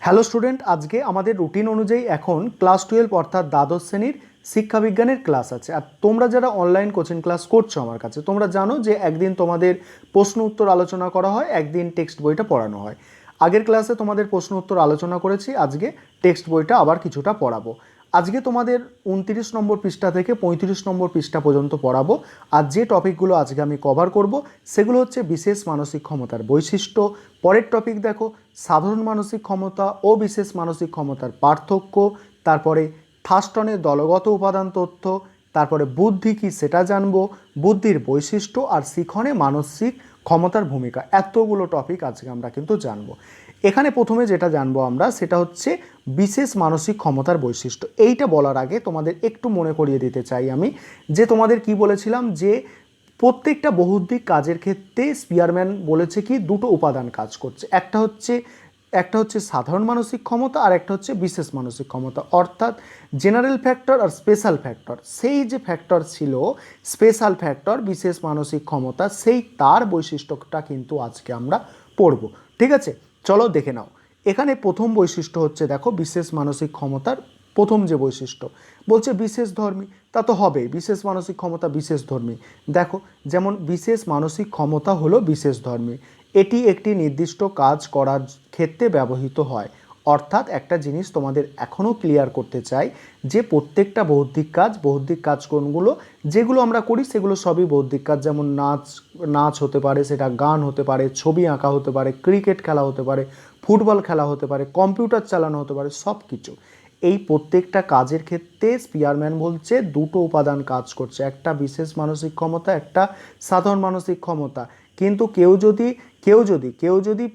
Hello student, আজকে আমাদের routine অনুযায়ী এখন ক্লাস 12 অর্থাৎ দ্বাদশ শ্রেণীর শিক্ষাবিজ্ঞানের ক্লাস আছে। আর তোমরা যারা অনলাইন কোচিং ক্লাস করছো আমার কাছে, তোমরা জানো যে একদিন তোমাদের প্রশ্ন উত্তর আলোচনা করা হয়, একদিন টেক্সট বইটা পড়ানো হয়। আগের ক্লাসে তোমাদের প্রশ্ন উত্তর আলোচনা করেছি, আজকে টেক্সট বইটা আবার কিছুটা পড়াবো। আজকে তোমাদের 29 নম্বর পৃষ্ঠা থেকে 35 নম্বর পৃষ্ঠা পর্যন্ত পড়াবো। আর যে টপিকগুলো আজকে আমি কভার করব সেগুলো হচ্ছে বিশেষ মানসিক ক্ষমতার বৈশিষ্ট্য। পরের টপিক দেখো সাধারণ মানসিক ক্ষমতা ও বিশেষ মানসিক ক্ষমতার পার্থক্য, তারপরে থার্স্টনের দলগত উপাদান তথ্য, তারপরে বুদ্ধি কী সেটা জানবো, বুদ্ধির বৈশিষ্ট্য আর শিখনে মানসিক ক্ষমতার ভূমিকা। এতগুলো টপিক আজকে আমরা কিন্তু জানবো। এখানে প্রথমে যেটা জানবো আমরা সেটা হচ্ছে বিশেষ মানসিক ক্ষমতার বৈশিষ্ট্য। এইটা বলার আগে তোমাদের একটু মনে করিয়ে দিতে চাই আমি যে তোমাদের কি বলেছিলাম যে প্রত্যেকটা বহুদিক কাজের ক্ষেত্রে স্পিয়ারম্যান বলেছে কি দুটো উপাদান কাজ করছে, একটা হচ্ছে সাধারণ মানসিক ক্ষমতা আর একটা হচ্ছে বিশেষ মানসিক ক্ষমতা, অর্থাৎ জেনারেল ফ্যাক্টর আর স্পেশাল ফ্যাক্টর। সেই যে ফ্যাক্টর ছিল স্পেশাল ফ্যাক্টর বিশেষ মানসিক ক্ষমতা, সেই তার বৈশিষ্ট্যটা কিন্তু আজকে আমরা পড়ব। ঠিক আছে, চলো দেখে নাও। এখানে প্রথম বৈশিষ্ট্য হচ্ছে দেখো বিশেষ মানসিক ক্ষমতার প্রথম যে বৈশিষ্ট্য বলছে বিশেষ ধর্মী। তা তো হবে, বিশেষ মানসিক ক্ষমতা বিশেষ ধর্মী। দেখো যেমন বিশেষ মানসিক ক্ষমতা হলো বিশেষ ধর্মী, এটি একটি নির্দিষ্ট কাজ করার ক্ষেত্রে ব্যবহৃত হয়। অর্থাৎ একটা জিনিস তোমাদের এখনও ক্লিয়ার করতে চাই যে প্রত্যেকটা বৌদ্ধিক কাজকর্মগুলো যেগুলো আমরা করি সেগুলো সবই বৌদ্ধিক কাজ। যেমন নাচ হতে পারে, সেটা গান হতে পারে, ছবি আঁকা হতে পারে, ক্রিকেট খেলা হতে পারে, ফুটবল খেলা হতে পারে, কম্পিউটার চালানো হতে পারে, সব কিছু। এই প্রত্যেকটা কাজের ক্ষেত্রে স্পিয়ারম্যান বলছে দুটো উপাদান কাজ করছে, একটা বিশেষ মানসিক ক্ষমতা, একটা সাধারণ মানসিক ক্ষমতা। কিন্তু কেউ যদি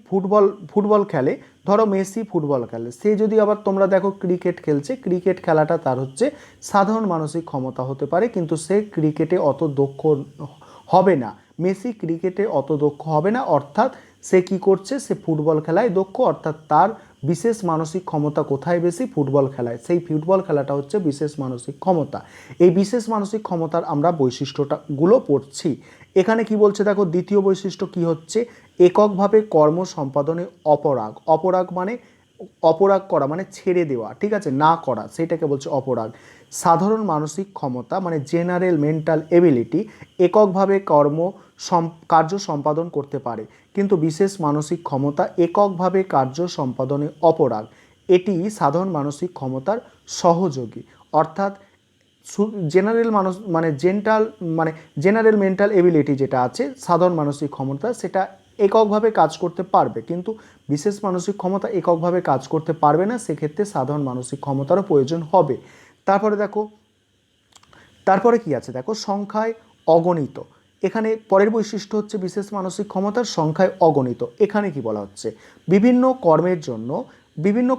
ফুটবল খেলে, ধরো মেসি ফুটবল খেলে, সে যদি আবার তোমরা দেখো ক্রিকেট খেলছে, ক্রিকেট খেলাটা তার হচ্ছে সাধারণ মানসিক ক্ষমতা হতে পারে, কিন্তু সে ক্রিকেটে অত দক্ষ হবে না। মেসি ক্রিকেটে অত দক্ষ হবে না, অর্থাৎ সে কি করছে, সে ফুটবল খেলায় দক্ষ, অর্থাৎ তার বিশেষ মানসিক ক্ষমতা কোথায় বেশি, ফুটবল খেলায়। সেই ফুটবল খেলাটা হচ্ছে বিশেষ মানসিক ক্ষমতা। এই বিশেষ মানসিক ক্ষমতার আমরা বৈশিষ্ট্যগুলো পড়ছি। এখানে কি বলছে দেখো, দ্বিতীয় বৈশিষ্ট্য কি হচ্ছে, এককভাবে কর্ম সম্পাদনে অপরাগ। অপরাগ করা মানে ছেড়ে দেওয়া, ঠিক আছে, না করা, সেটাকে বলছে অপরাগ। সাধারণ মানসিক ক্ষমতা মানে জেনারেল মেন্টাল এবিলিটি, এককভাবে কার্য সম্পাদন করতে পারে, কিন্তু বিশেষ মানসিক ক্ষমতা এককভাবে কার্য সম্পাদনে অপরাগ। এটি সাধারণ মানসিক ক্ষমতার সহযোগী। অর্থাৎ জেনারেল মেন্টাল এবিলিটি যেটা আছে সাধারণ মানসিক ক্ষমতা, সেটা এককভাবে কাজ করতে পারবে, কিন্তু বিশেষ মানসিক ক্ষমতা এককভাবে কাজ করতে পারবে না, সেক্ষেত্রে সাধারণ মানসিক ক্ষমতারও প্রয়োজন হবে। তারপরে কি আছে দেখো, সংখ্যায় অগণিত। এখানে পরের বৈশিষ্ট্য হচ্ছে বিশেষ মানসিক ক্ষমতার সংখ্যায় অগণিত। এখানে কি বলা হচ্ছে, বিভিন্ন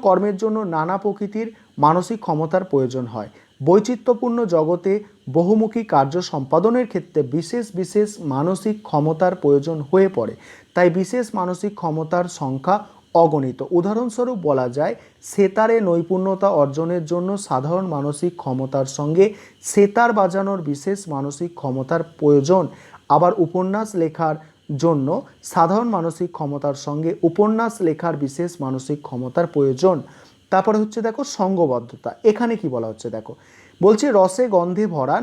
কর্মের জন্য নানা প্রকৃতির মানসিক ক্ষমতার প্রয়োজন হয়। বৈচিত্র্যপূর্ণ জগতে বহুমুখী কার্য সম্পাদনের ক্ষেত্রে বিশেষ মানসিক ক্ষমতার প্রয়োজন হয়ে পড়ে। তাই বিশেষ মানসিক ক্ষমতার সংখ্যা অগণিত। উদাহরণস্বরূপ বলা যায়, সেতারে নৈপুণ্যতা অর্জনের জন্য সাধারণ মানসিক ক্ষমতার সঙ্গে সেতার বাজানোর বিশেষ মানসিক ক্ষমতার প্রয়োজন। আবার উপন্যাস লেখার জন্য সাধারণ মানসিক ক্ষমতার সঙ্গে উপন্যাস লেখার বিশেষ মানসিক ক্ষমতার প্রয়োজন। তারপরে হচ্ছে দেখো সঙ্গবদ্ধতা। এখানে কি বলা হচ্ছে দেখো, বলছে রসে গন্ধে ভরা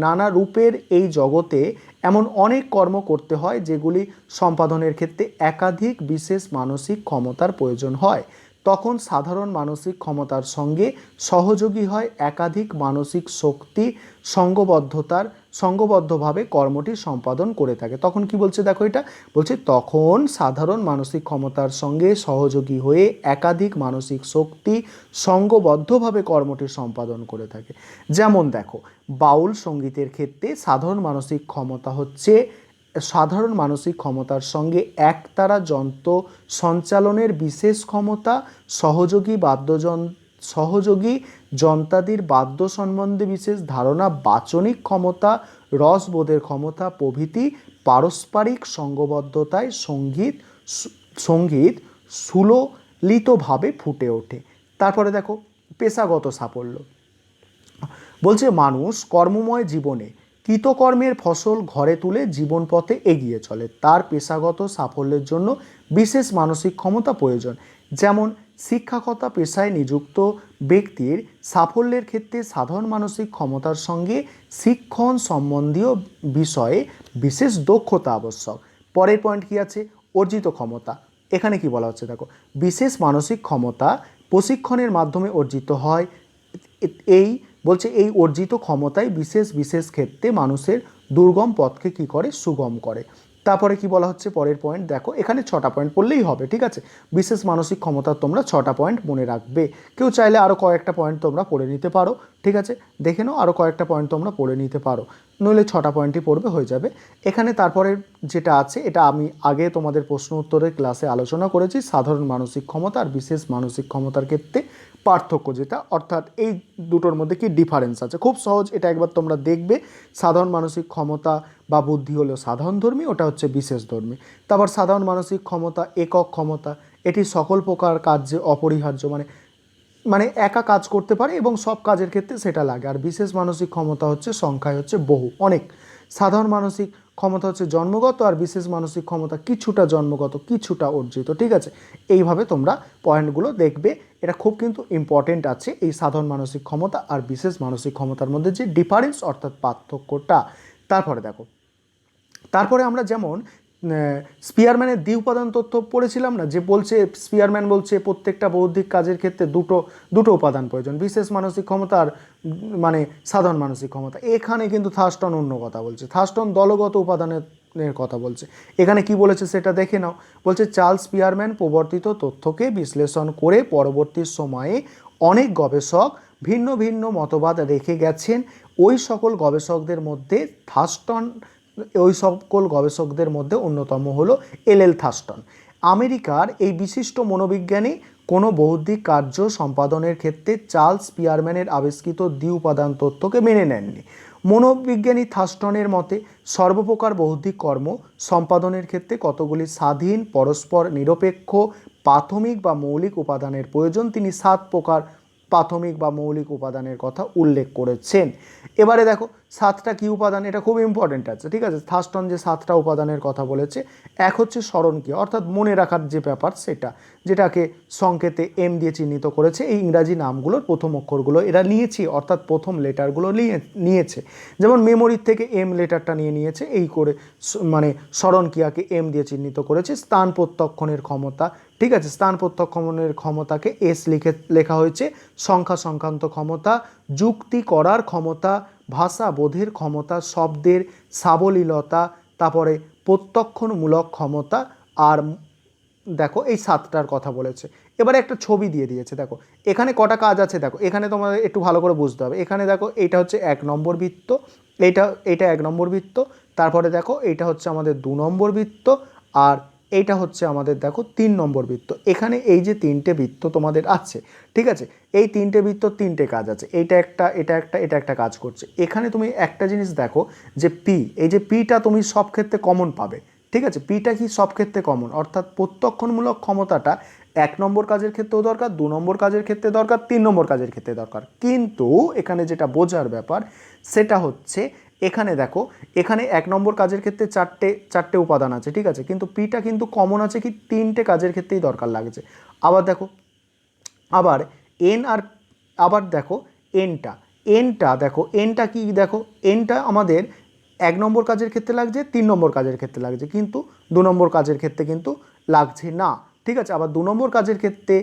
নানা রূপের এই জগতে এমন অনেক কর্ম করতে হয় যেগুলি সম্পাদনের ক্ষেত্রে একাধিক বিশেষ মানসিক ক্ষমতার প্রয়োজন হয়। তখন সাধারণ মানসিক ক্ষমতার সঙ্গে সহযোগী হয় একাধিক মানসিক শক্তি সঙ্গবদ্ধভাবে কর্মটি সম্পাদন করে থাকে। তখন কি বলছে দেখো, এটা বলছে তখন সাধারণ মানসিক ক্ষমতার সঙ্গে সহযোগী হয়ে একাধিক মানসিক শক্তি সঙ্গবদ্ধভাবে কর্মটি সম্পাদন করে থাকে। যেমন দেখো, বাউল সঙ্গীতের ক্ষেত্রে সাধারণ মানসিক ক্ষমতার সঙ্গে একতারা যন্ত্র সঞ্চালনের বিশেষ ক্ষমতা, সহযোগী যন্ত্রাদির বাদ্য সম্বন্ধে বিশেষ ধারণা, বাচনিক ক্ষমতা, রসবোধের ক্ষমতা প্রভৃতি পারস্পরিক সঙ্গবদ্ধতায় সঙ্গীত সুললিতভাবে ফুটে ওঠে। তারপরে দেখো পেশাগত সাফল্য। বলছে মানুষ কর্মময় জীবনে কৃতকর্মের ফসল ঘরে তুলে জীবন পথে এগিয়ে চলে, তার পেশাগত সাফল্যের জন্য বিশেষ মানসিক ক্ষমতা প্রয়োজন। যেমন শিক্ষকতা পেশায় নিযুক্ত ব্যক্তির সাফল্যের ক্ষেত্রে সাধারণ মানসিক ক্ষমতার সঙ্গে শিক্ষণ সম্বন্ধীয় বিষয়ে বিশেষ দক্ষতা আবশ্যক। পরের পয়েন্ট কি আছে? অর্জিত ক্ষমতা। এখানে কি বলা হচ্ছে দেখো, বিশেষ মানসিক ক্ষমতা প্রশিক্ষণের মাধ্যমে অর্জিত হয়। এই বলছে এই অর্জিত ক্ষমতাই বিশেষ বিশেষ ক্ষেত্রে মানুষের দুর্গম পথকে কি করে? সুগম করে। তারপরে কি বলা হচ্ছে পরের পয়েন্ট দেখো, এখানে 6টা পয়েন্ট পড়লেই হবে, ঠিক আছে? বিশেষ মানসিক ক্ষমতা তোমরা 6টা পয়েন্ট মনে রাখবে। কেউ চাইলে আরও কয়েকটা পয়েন্ট তোমরা পড়ে নিতে পারো, ঠিক আছে? দেখে নাও, আরও কয়েকটা পয়েন্ট তোমরা পড়ে নিতে পারো, নইলে 6টা পয়েন্টই পড়বে, হয়ে যাবে। এখানে তারপরে যেটা আছে, এটা আমি আগে তোমাদের প্রশ্ন উত্তরের ক্লাসে আলোচনা করেছি, সাধারণ মানসিক ক্ষমতা আর বিশেষ মানসিক ক্ষমতার ক্ষেত্রে পার্থক্য যেটা, অর্থাৎ এই দুটোর মধ্যে কি ডিফারেন্স আছে। খুব সহজ, এটা একবার তোমরা দেখবে। সাধারণ মানসিক ক্ষমতা বা বুদ্ধি হলো সাধারণধর্মী, ওটা হচ্ছে বিশেষধর্মী। তারপর সাধারণ মানসিক ক্ষমতা একক ক্ষমতা, এটি সকল প্রকার কার্যে অপরিহার্য, মানে একা কাজ করতে পারে এবং সব কাজের ক্ষেত্রে সেটা লাগে। আর বিশেষ মানসিক ক্ষমতা হচ্ছে সংখ্যায় হচ্ছে বহু, অনেক। সাধারণ মানসিক ক্ষমতা হচ্ছে জন্মগত, আর বিশেষ মানসিক ক্ষমতা কিছুটা জন্মগত কিছুটা অর্জিত, ঠিক আছে? এইভাবে তোমরা পয়েন্টগুলো দেখবে। এটা খুব কিন্তু ইম্পর্টেন্ট আছে, এই সাধারণ মানসিক ক্ষমতা আর বিশেষ মানসিক ক্ষমতার মধ্যে যে ডিফারেন্স অর্থাৎ পার্থক্যটা। তারপরে দেখো, তারপরে আমরা যেমন স্পিয়ারম্যানের দ্বি উপাদান তত্ত্ব পড়েছিলাম না, যে বলছে স্পিয়ারম্যান বলছে প্রত্যেকটা বৌদ্ধিক কাজের ক্ষেত্রে দুটো উপাদান প্রয়োজন, বিশেষ মানসিক ক্ষমতা আর মানে সাধারণ মানসিক ক্ষমতা। এখানে কিন্তু থার্স্টন অন্য কথা বলছে, থার্স্টন দলগত উপাদানের কথা বলছে। এখানে কি বলেছে সেটা দেখে নাও। বলছে চার্লস স্পিয়ারম্যান প্রবর্তিত তথ্যকে বিশ্লেষণ করে পরবর্তী সময়ে অনেক গবেষক ভিন্ন ভিন্ন মতবাদ রেখে গেছেন। ওই সকল গবেষকদের মধ্যে অন্যতম হলো এল থার্স্টন। আমেরিকার এই বিশিষ্ট মনোবিজ্ঞানী কোনো বৌদ্ধিক কার্য সম্পাদনের ক্ষেত্রে চার্লস স্পিয়ারম্যানের আবিষ্কৃত দ্বি উপাদান তত্ত্বকে মেনে নেননি। মনোবিজ্ঞানী থার্স্টনের মতে সর্বপ্রকার বৌদ্ধিক কর্ম সম্পাদনের ক্ষেত্রে কতগুলি স্বাধীন পরস্পর নিরপেক্ষ প্রাথমিক বা মৌলিক উপাদানের প্রয়োজন। তিনি 7 প্রকার প্রাথমিক বা মৌলিক উপাদানের কথা উল্লেখ করেছেন। এবারে দেখো 7টা কি উপাদান, এটা খুব ইম্পর্টেন্ট আছে, ঠিক আছে? থার্স্টন যে 7টা উপাদানের কথা বলেছে, এক হচ্ছে স্মরণক্রিয়া অর্থাৎ মনে রাখার যে ব্যাপার সেটা, যেটাকে সংকেতে এম দিয়ে চিহ্নিত করেছে। এই ইংরাজি নামগুলোর প্রথম অক্ষরগুলো এরা নিয়েছে, অর্থাৎ প্রথম লেটারগুলো নিয়েছে। যেমন মেমোরির থেকে এম লেটারটা নিয়েছে, এই করে মানে স্মরণক্রিয়াকে এম দিয়ে চিহ্নিত করেছে। স্থান প্রত্যক্ষণের ক্ষমতা, ঠিক আছে? স্থান প্রত্যক্ষণের ক্ষমতাকে এস লেখা হয়েছে। সংখ্যা সংক্রান্ত ক্ষমতা, যুক্তি করার ক্ষমতা, ভাষা বোধের ক্ষমতা, শব্দের সাবলীলতা, তারপরে প্রত্যক্ষণমূলক ক্ষমতা। আর দেখো এই 7টার কথা বলেছে। এবারে একটা ছবি দিয়ে দিয়েছে, দেখো এখানে কটা কাজ আছে, দেখো এখানে তোমাদের একটু ভালো করে বুঝতে হবে। এখানে দেখো এইটা হচ্ছে 1 নম্বর বৃত্ত, এইটা 1 নম্বর বৃত্ত। তারপরে দেখো এইটা হচ্ছে আমাদের 2 নম্বর বৃত্ত, আর এইটা হচ্ছে আমাদের দেখো 3 নম্বর বৃত্ত। এখানে এই যে 3টে বৃত্ত তোমাদের আছে, ঠিক আছে? এই 3টে বৃত্ত 3টে কাজ আছে, এটা একটা কাজ করছে। এখানে তুমি একটা জিনিস দেখো যে পি, এই যে পিটা তুমি সব ক্ষেত্রে কমন পাবে, ঠিক আছে? পিটা কি সব ক্ষেত্রে কমন, অর্থাৎ প্রত্যক্ষণমূলক ক্ষমতাটা 1 নম্বর কাজের ক্ষেত্রেও দরকার, 2 নম্বর কাজের ক্ষেত্রে দরকার, 3 নম্বর কাজের ক্ষেত্রে দরকার। কিন্তু এখানে যেটা বোঝার ব্যাপার সেটা হচ্ছে, এখানে দেখো এখানে 1 নম্বর কাজের ক্ষেত্রে চারটে উপাদান আছে, ঠিক আছে? কিন্তু পিটা কিন্তু কমন আছে কি 3টে কাজের ক্ষেত্রেই দরকার লাগছে। আবার দেখো, আবার এন আর আবার দেখো এনটা দেখো, এনটা কি দেখো, এনটা আমাদের 1 নম্বর কাজের ক্ষেত্রে লাগছে, 3 নম্বর কাজের ক্ষেত্রে লাগছে, কিন্তু 2 নম্বর কাজের ক্ষেত্রে কিন্তু লাগছে না, ঠিক আছে? আবার 2 নম্বর কাজের ক্ষেত্রে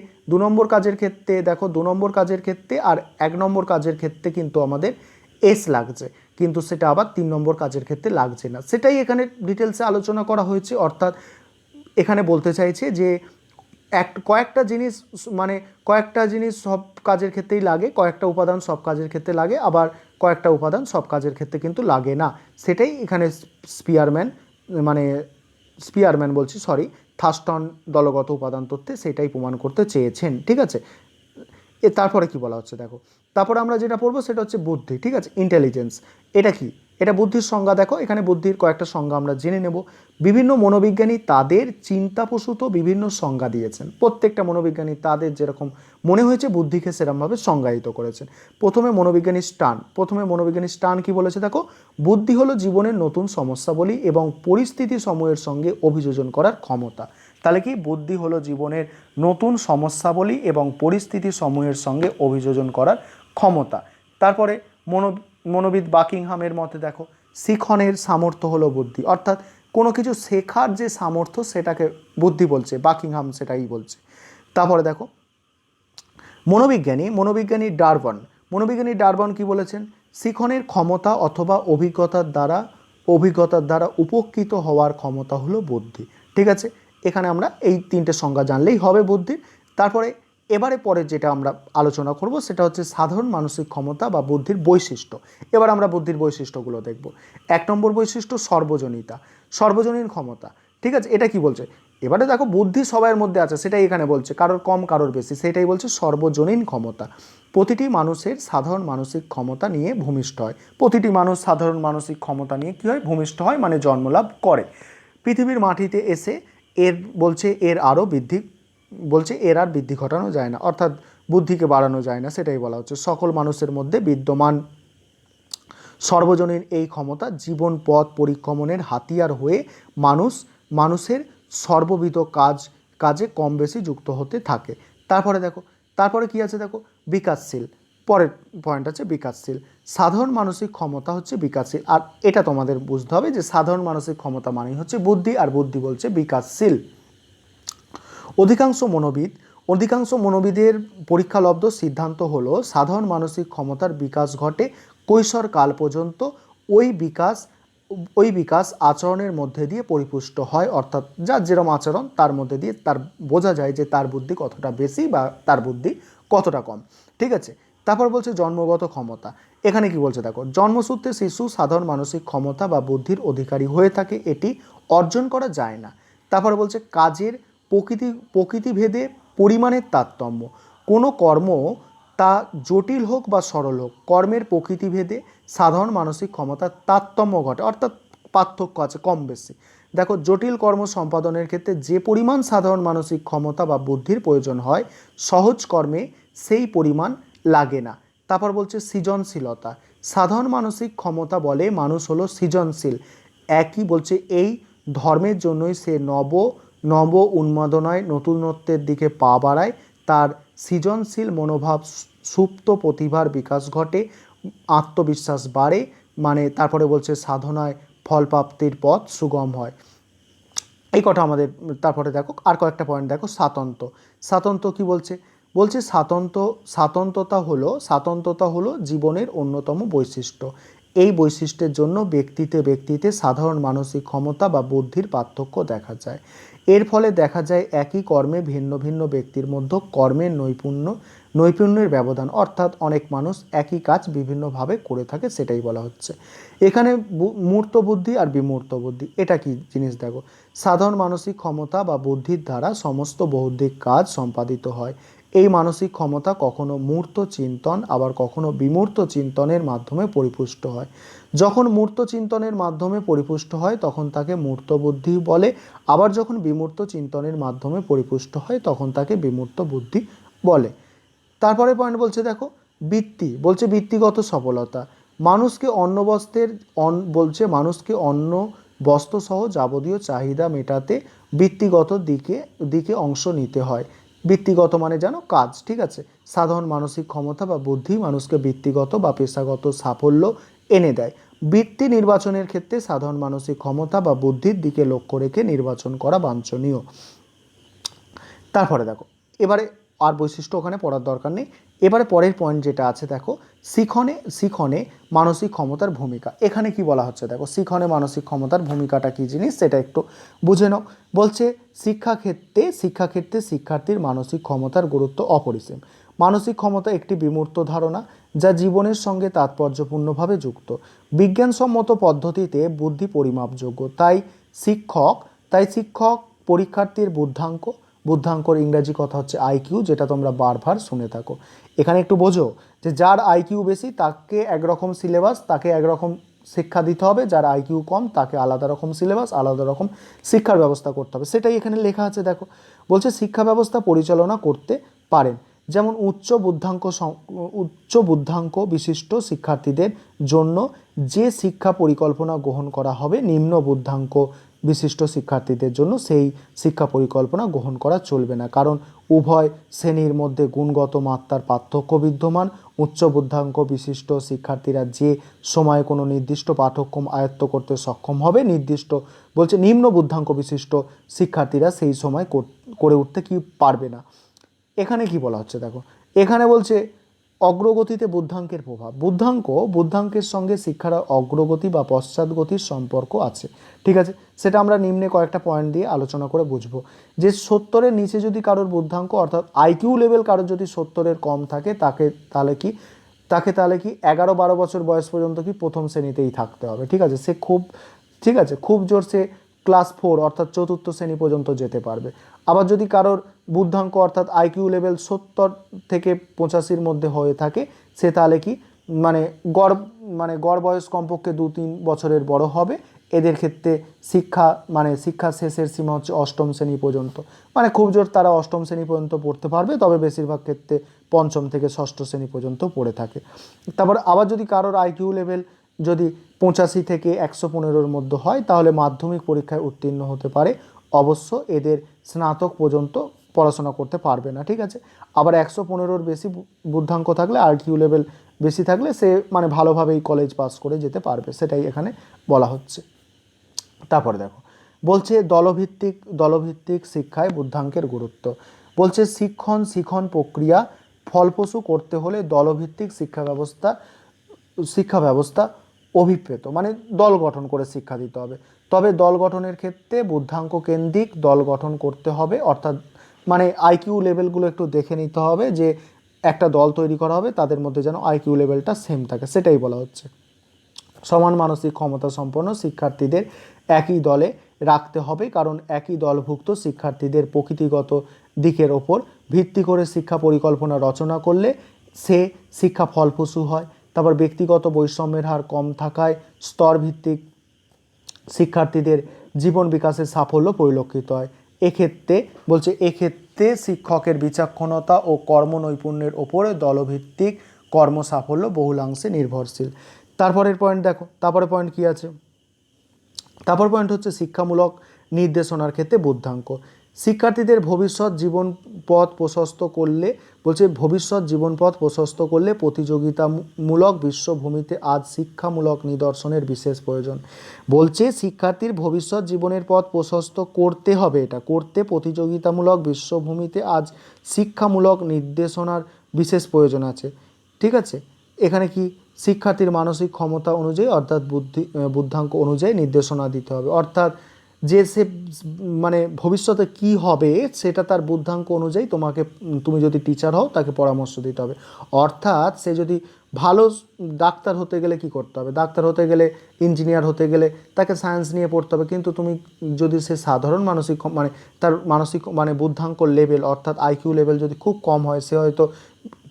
দেখো 2 নম্বর কাজের ক্ষেত্রে আর 1 নম্বর কাজের ক্ষেত্রে কিন্তু আমাদের এস লাগছে, কিন্তু সেটা আবার 3 নম্বর কাজের ক্ষেত্রে লাগছে না। সেটাই এখানে ডিটেলসে আলোচনা করা হয়েছে। অর্থাৎ এখানে বলতে চাইছে যে কয়েকটা জিনিস সব কাজের ক্ষেত্রেই লাগে, কয়েকটা উপাদান সব কাজের ক্ষেত্রে লাগে, আবার কয়েকটা উপাদান সব কাজের ক্ষেত্রে কিন্তু লাগে না। সেটাই এখানে থার্স্টন দলগত উপাদান তত্ত্বে সেটাই প্রমাণ করতে চেয়েছেন, ঠিক আছে? তারপরে কি বলা হচ্ছে দেখো, তারপরে আমরা যেটা পড়বো সেটা হচ্ছে বুদ্ধি, ঠিক আছে? ইন্টেলিজেন্স। এটা কি? এটা বুদ্ধির সংজ্ঞা। দেখো এখানে বুদ্ধির কয়েকটা সংজ্ঞা আমরা জেনে নেব। বিভিন্ন মনোবিজ্ঞানী তাদের চিন্তাপ্রসূত বিভিন্ন সংজ্ঞা দিয়েছেন। প্রত্যেকটা মনোবিজ্ঞানী তাদের যেরকম মনে হয়েছে বুদ্ধিকে সেরকমভাবে সংজ্ঞায়িত করেছেন। প্রথমে মনোবিজ্ঞানী স্টান কি বলেছে দেখো, বুদ্ধি হলো জীবনের নতুন সমস্যাবলী এবং পরিস্থিতি সমূহের সঙ্গে অভিযোজন করার ক্ষমতা। তাহলে কি বুদ্ধি হলো জীবনের নতুন সমস্যাবলী এবং পরিস্থিতি সমূহের সঙ্গে অভিযোজন করার ক্ষমতা। তারপরে মনোবিদ বাকিংহামের মতে দেখো শিখনের সামর্থ্য হলো বুদ্ধি, অর্থাৎ কোনো কিছু শেখার যে সামর্থ্য সেটাকে বুদ্ধি বলছে, বাকিংহাম সেটাই বলছে। তারপরে দেখো মনোবিজ্ঞানী ডারবান কি বলেছেন, শিখনের ক্ষমতা অথবা অভিজ্ঞতার দ্বারা উপকৃত হওয়ার ক্ষমতা হলো বুদ্ধি। ঠিক আছে, এখানে আমরা এই তিনটে সংজ্ঞা জানলেই হবে বুদ্ধির। তারপরে এবারে পরে যেটা আমরা আলোচনা করব সেটা হচ্ছে সাধারণ মানসিক ক্ষমতা বা বুদ্ধির বৈশিষ্ট্য। এবার আমরা বুদ্ধির বৈশিষ্ট্যগুলো দেখব। 1 নম্বর বৈশিষ্ট্য সর্বজনীন ক্ষমতা। ঠিক আছে, এটা কি বলছে, এবারে দেখো বুদ্ধি সবার মধ্যে আছে সেটাই এখানে বলছে, কারোর কম কারোর বেশি, সেটাই বলছে সর্বজনীন ক্ষমতা। প্রতিটি মানুষের সাধারণ মানসিক ক্ষমতা নিয়ে ভূমিষ্ঠ হয়। প্রতিটি মানুষ সাধারণ মানসিক ক্ষমতা নিয়ে কী হয়, ভূমিষ্ঠ হয়, মানে জন্মলাভ করে। পৃথিবীর মাটিতে এসে এর আর বৃদ্ধি ঘটানো যায় না, অর্থাৎ বুদ্ধিকে বাড়ানো যায় না, সেটাই বলা হচ্ছে। সকল মানুষের মধ্যে বিদ্যমান সর্বজনীন এই ক্ষমতা জীবন পথ পরিক্রমণের হাতিয়ার হয়ে মানুষের সর্ববিধ কাজে কম বেশি যুক্ত হতে থাকে। তারপরে কি আছে দেখো, বিকাশশীল। পরের পয়েন্ট আছে বিকাশশীল। সাধারণ মানসিক ক্ষমতা হচ্ছে বিকাশশীল, আর এটা তোমাদের বুঝতে হবে যে সাধারণ মানসিক ক্ষমতা মানেই হচ্ছে বুদ্ধি, আর বুদ্ধি বলছে বিকাশশীল। অধিকাংশ মনোবিদের পরীক্ষালব্ধ সিদ্ধান্ত হলো সাধারণ মানসিক ক্ষমতার বিকাশ ঘটে কৈশোর কাল পর্যন্ত। ওই বিকাশ আচরণের মধ্যে দিয়ে পরিপুষ্ট হয়, অর্থাৎ যার যেরকম আচরণ তার মধ্যে দিয়ে তার বোঝা যায় যে তার বুদ্ধি কতটা বেশি বা তার বুদ্ধি কতটা কম। ঠিক আছে, তারপর বলছে জন্মগত ক্ষমতা। এখানে কি বলছে দেখো, জন্মসূত্রে শিশু সাধারণ মানসিক ক্ষমতা বা বুদ্ধির অধিকারী হয়ে থাকে, এটি অর্জন করা যায় না। তারপরে বলছে কাজের প্রকৃতিভেদে পরিমাণের তারতম্য। কোনো কর্ম তা জটিল হোক বা সরল হোক, কর্মের প্রকৃতিভেদে সাধারণ মানসিক ক্ষমতার তারতম্য ঘটে, অর্থাৎ পার্থক্য আছে কম বেশি। দেখো জটিল কর্ম সম্পাদনের ক্ষেত্রে যে পরিমাণ সাধারণ মানসিক ক্ষমতা বা বুদ্ধির প্রয়োজন হয়, সহজ কর্মে সেই পরিমাণ লাগে না। তারপর বলছে সৃজনশীলতা। সাধারণ মানসিক ক্ষমতা বলে মানুষ হলো সৃজনশীল। একই বলছে এই ধর্মের জন্যই সে নব উন্মাদনায় নতুনত্বের দিকে পা বাড়ায়, তার সৃজনশীল মনোভাব সুপ্ত প্রতিভার বিকাশ ঘটে, আত্মবিশ্বাস বাড়ে, মানে তারপরে বলছে সাধনায় ফলপ্রাপ্তির পথ সুগম হয়। এই কথা আমাদের। তারপরে দেখো আর কয়েকটা পয়েন্ট দেখো, স্বাতন্ত্র কি বলছে, স্বাতন্ত্রতা হলো জীবনের অন্যতম বৈশিষ্ট্য। এই বৈশিষ্ট্যের জন্য ব্যক্তিতে সাধারণ মানসিক ক্ষমতা বা বুদ্ধির পার্থক্য দেখা যায়। এর ফলে দেখা যায় একই কর্মে ভিন্ন ভিন্ন ব্যক্তির মধ্যে কর্মের নৈপুণ্যের ব্যবধান, অর্থাৎ অনেক মানুষ একই কাজ বিভিন্নভাবে করে থাকে, সেটাই বলা হচ্ছে। এখানে মূর্ত বুদ্ধি আর বিমূর্ত বুদ্ধি, এটা কি জিনিস দেখো, সাধারণ মানসিক ক্ষমতা বা বুদ্ধির দ্বারা সমস্ত বৌদ্ধিক কাজ সম্পাদিত হয়। এই মানসিক ক্ষমতা কখনো মূর্ত চিন্তন আবার কখনো বিমূর্ত চিন্তনের মাধ্যমে পরিপুষ্ট হয়। যখন মূর্ত চিন্তনের মাধ্যমে পরিপুষ্ট হয় তখন তাকে মূর্ত বুদ্ধি বলে, আবার যখন বিমূর্ত চিন্তনের মাধ্যমে পরিপুষ্ট হয় তখন তাকে বিমূর্ত বুদ্ধি বলে। তারপরে পয়েন্ট বলছে দেখো, বৃত্তিগত সফলতা। মানুষকে অন্ন বস্ত্র সহ যাবতীয় চাহিদা মেটাতে বৃত্তিগত দিকে অংশ নিতে হয়। বৃত্তিগত মানে জানো কাজ, ঠিক আছে। সাধারণ মানসিক ক্ষমতা বা বুদ্ধি মানুষকে বৃত্তিগত বা পেশাগত সাফল্য এনে দেয়। বৃত্তি নির্বাচনের ক্ষেত্রে সাধারণ মানসিক ক্ষমতা বা বুদ্ধির দিকে লক্ষ্য রেখে নির্বাচন করা বাঞ্ছনীয়। তারপরে দেখো, এবারে আর বৈশিষ্ট্য ওখানে পড়ার দরকার নেই। এবারে পরের পয়েন্ট যেটা আছে দেখো, শিখনে মানসিক ক্ষমতার ভূমিকা। এখানে কি বলা হচ্ছে দেখো, শিখনে মানসিক ক্ষমতার ভূমিকাটা কি জিনিস সেটা একটু বুঝে নাও। বলছে শিক্ষাক্ষেত্রে শিক্ষার্থীর মানসিক ক্ষমতার গুরুত্ব অপরিসীম। মানসিক ক্ষমতা একটি বিমূর্ত ধারণা যা জীবনের সঙ্গে তাৎপর্যপূর্ণভাবে যুক্ত। বিজ্ঞানসম্মত পদ্ধতিতে বুদ্ধি পরিমাপযোগ্য, তাই শিক্ষক পরীক্ষার্থীর বুদ্ধাঙ্কর ইংরাজি কথা হচ্ছে আইকিউ, যেটা তোমরা বারবার শুনে থাকো। এখানে একটু বোঝো যে যার আইকিউ বেশি তাকে একরকম সিলেবাস, তাকে একরকম শিক্ষা দিতে হবে, যার আইকিউ কম তাকে আলাদা রকম সিলেবাস, আলাদা রকম শিক্ষার ব্যবস্থা করতে হবে, সেটাই এখানে লেখা আছে দেখো। বলছে শিক্ষা ব্যবস্থা পরিচালনা করতে পারেন যেমন উচ্চ বুদ্ধাঙ্ক বিশিষ্ট শিক্ষার্থীদের জন্য যে শিক্ষা পরিকল্পনা গ্রহণ করা হবে নিম্ন বুদ্ধাঙ্ক বিশিষ্ট শিক্ষার্থীদের জন্য সেই শিক্ষা পরিকল্পনা গ্রহণ করা চলবে না, কারণ উভয় শ্রেণীর মধ্যে গুণগত মাত্রার পার্থক্য বিদ্যমান। উচ্চ বুদ্ধাঙ্ক বিশিষ্ট শিক্ষার্থীরা যে সময়ে কোনো নির্দিষ্ট পাঠ্যক্রম আয়ত্ত করতে সক্ষম হবে, নিম্ন বুদ্ধাঙ্ক বিশিষ্ট শিক্ষার্থীরা সেই সময় করে উঠতে কি পারবে না। এখানে কি বলা হচ্ছে দেখো, এখানে বলছে অগ্রগতিতে বুদ্ধাঙ্কের প্রভাব। বুদ্ধাঙ্কের সঙ্গে শিক্ষার অগ্রগতি বা পশ্চাৎগতির সম্পর্ক আছে, ঠিক আছে। সেটা আমরা নিম্নে কয়েকটা পয়েন্ট দিয়ে আলোচনা করে বুঝবো। যে 70-এর নিচে যদি কারোর বুদ্ধাঙ্ক অর্থাৎ আইকিউ লেভেল কারোর যদি 70-এর কম থাকে, তাহলে কি 11-12 বছর বয়স পর্যন্ত কি প্রথম শ্রেণীতেই থাকতে হবে, ঠিক আছে। সে খুব জোর সে ক্লাস 4 অর্থাৎ চতুর্থ শ্রেণী পর্যন্ত যেতে পারবে। আবার যদি কারোর বুদ্ধাঙ্ক অর্থাৎ আইকিউ লেভেল 70 থেকে 85-র মধ্যে হয়ে থাকে, সে তাহলে কি গড় বয়স কমপক্ষে 2-3 বছরের বড় হবে। এদের ক্ষেত্রে শিক্ষা শেষের সীমা হচ্ছে অষ্টম শ্রেণী পর্যন্ত, খুব জোর তারা অষ্টম শ্রেণী পর্যন্ত পড়তে পারবে, তবে বেশিরভাগ ক্ষেত্রে পঞ্চম থেকে ষষ্ঠ শ্রেণী পর্যন্ত পড়ে থাকে। তারপর আবার যদি কারোর আইকিউ লেভেল যদি 85 থেকে 115-র মধ্যে হয়, তাহলে মাধ্যমিক পরীক্ষায় উত্তীর্ণ হতে পারে। অবশ্য এদের স্নাতক পর্যন্ত পড়াশোনা করতে পারবে না, ঠিক আছে। আবার 115-র বেশি বুদ্ধাঙ্ক থাকলে, আইকিউ লেভেল বেশি থাকলে সে ভালোভাবেই কলেজ পাস করে যেতে পারবে, সেটাই এখানে বলা হচ্ছে। তারপরে দেখো বলছে দলভিত্তিক শিক্ষায় বুদ্ধাঙ্কের গুরুত্ব। বলছে শিক্ষণ প্রক্রিয়া ফলপ্রসূ করতে হলে দলভিত্তিক শিক্ষা ব্যবস্থা অভিপ্রেত, দল গঠন করে শিক্ষা দিতে হবে। তবে দল গঠনের ক্ষেত্রে বুদ্ধাঙ্ক কেন্দ্রিক দল গঠন করতে হবে, অর্থাৎ আইকিউ লেভেলগুলো একটু দেখে নিতে হবে যে একটা দল তৈরি করা হবে, তাদের মধ্যে যেন আইকিউ লেভেলটা সেম থাকে, সেটাই বলা হচ্ছে। সমান মানসিক ক্ষমতা সম্পন্ন শিক্ষার্থীদের একই দলে রাখতে হবে, কারণ একই দলভুক্ত শিক্ষার্থীদের প্রকৃতিগত দিকের ওপর ভিত্তি করে শিক্ষা পরিকল্পনা রচনা করলে সে শিক্ষা ফলপ্রসূ হয়। তারপর ব্যক্তিগত বৈষম্যের হার কম থাকায় স্তরভিত্তিক শিক্ষার্থীদের জীবন বিকাশের সাফল্য পরিলক্ষিত হয়। এক্ষেত্রে শিক্ষকের বিচক্ষণতা ও কর্মনৈপুণ্যের ওপরে দলভিত্তিক কর্ম সাফল্য বহুলাংশে নির্ভরশীল। তারপরের পয়েন্ট দেখো, তারপরের পয়েন্ট কি আছে, তারপর পয়েন্ট হচ্ছে শিক্ষামূলক নির্দেশনার ক্ষেত্রে বুদ্ধাঙ্ক। শিক্ষার্থীদের ভবিষ্যৎ জীবন পথ প্রশস্ত করলে প্রতিযোগিতামূলক বিশ্বভূমিতে আজ শিক্ষামূলক নিদর্শনের বিশেষ প্রয়োজন। বলছে শিক্ষার্থীর ভবিষ্যৎ জীবনের পথ প্রশস্ত করতে হবে, প্রতিযোগিতামূলক বিশ্বভূমিতে আজ শিক্ষামূলক নির্দেশনার বিশেষ প্রয়োজন আছে, ঠিক আছে। এখানে কি শিক্ষার্থীর মানসিক ক্ষমতা অনুযায়ী অর্থাৎ বুদ্ধাঙ্ক অনুযায়ী নির্দেশনা দিতে হবে, অর্থাৎ যে সে ভবিষ্যতে কি হবে সেটা তার বুদ্ধাঙ্ক অনুযায়ী তুমি যদি টিচার হও তাকে পরামর্শ দিতে হবে। অর্থাৎ সে যদি ভালো ডাক্তার হতে গেলে কি করতে হবে, ডাক্তার হতে গেলে, ইঞ্জিনিয়ার হতে গেলে তাকে সায়েন্স নিয়ে পড়তে হবে। কিন্তু তুমি যদি সে সাধারণ তার মানসিক বুদ্ধাঙ্ক লেভেল অর্থাৎ আইকিউ লেভেল যদি খুব কম হয়, সে হয়তো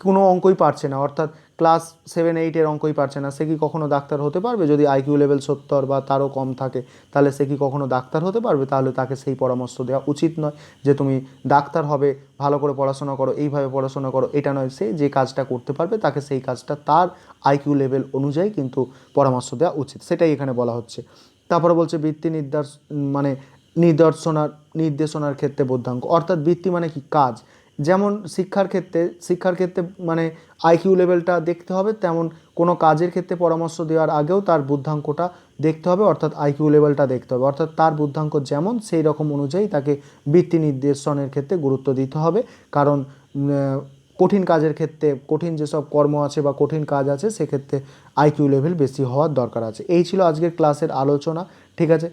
কোনো অঙ্কই পারছে না, অর্থাৎ ক্লাস 7-8-এর অঙ্কই পারছে না, সে কি কখনো ডাক্তার হতে পারবে? যদি আইকিউ লেভেল 70 বা তারও কম থাকে, তাহলে সে কি কখনো ডাক্তার হতে পারবে? তাহলে তাকে সেই পরামর্শ দেওয়া উচিত নয় যে তুমি ডাক্তার হবে, ভালো করে পড়াশোনা করো, এইভাবে পড়াশোনা করো, এটা নয়। সে যে কাজটা করতে পারবে তাকে সেই কাজটা তার আইকিউ লেভেল অনুযায়ী কিন্তু পরামর্শ দেওয়া উচিত, সেটাই এখানে বলা হচ্ছে। তারপরে বলছে বৃত্তি নির্দেশনার ক্ষেত্রে বুদ্ধাঙ্ক, অর্থাৎ বৃত্তি কি কাজ। যেমন শিক্ষার ক্ষেত্রে আইকিউ লেভেলটা দেখতে হবে, তেমন কোনো কাজের ক্ষেত্রে পরামর্শ দেওয়ার আগেও তার বুদ্ধাঙ্কটা দেখতে হবে, অর্থাৎ আইকিউ লেভেলটা দেখতে হবে। অর্থাৎ তার বুদ্ধাঙ্ক যেমন সেই রকম অনুযায়ী তাকে বৃত্তি নির্দেশনের ক্ষেত্রে গুরুত্ব দিতে হবে, কারণ কঠিন কাজের ক্ষেত্রে, কঠিন যেসব কর্ম আছে বা কঠিন কাজ আছে, সেক্ষেত্রে আইকিউ লেভেল বেশি হওয়ার দরকার আছে। এই ছিল আজকের ক্লাসের আলোচনা, ঠিক আছে।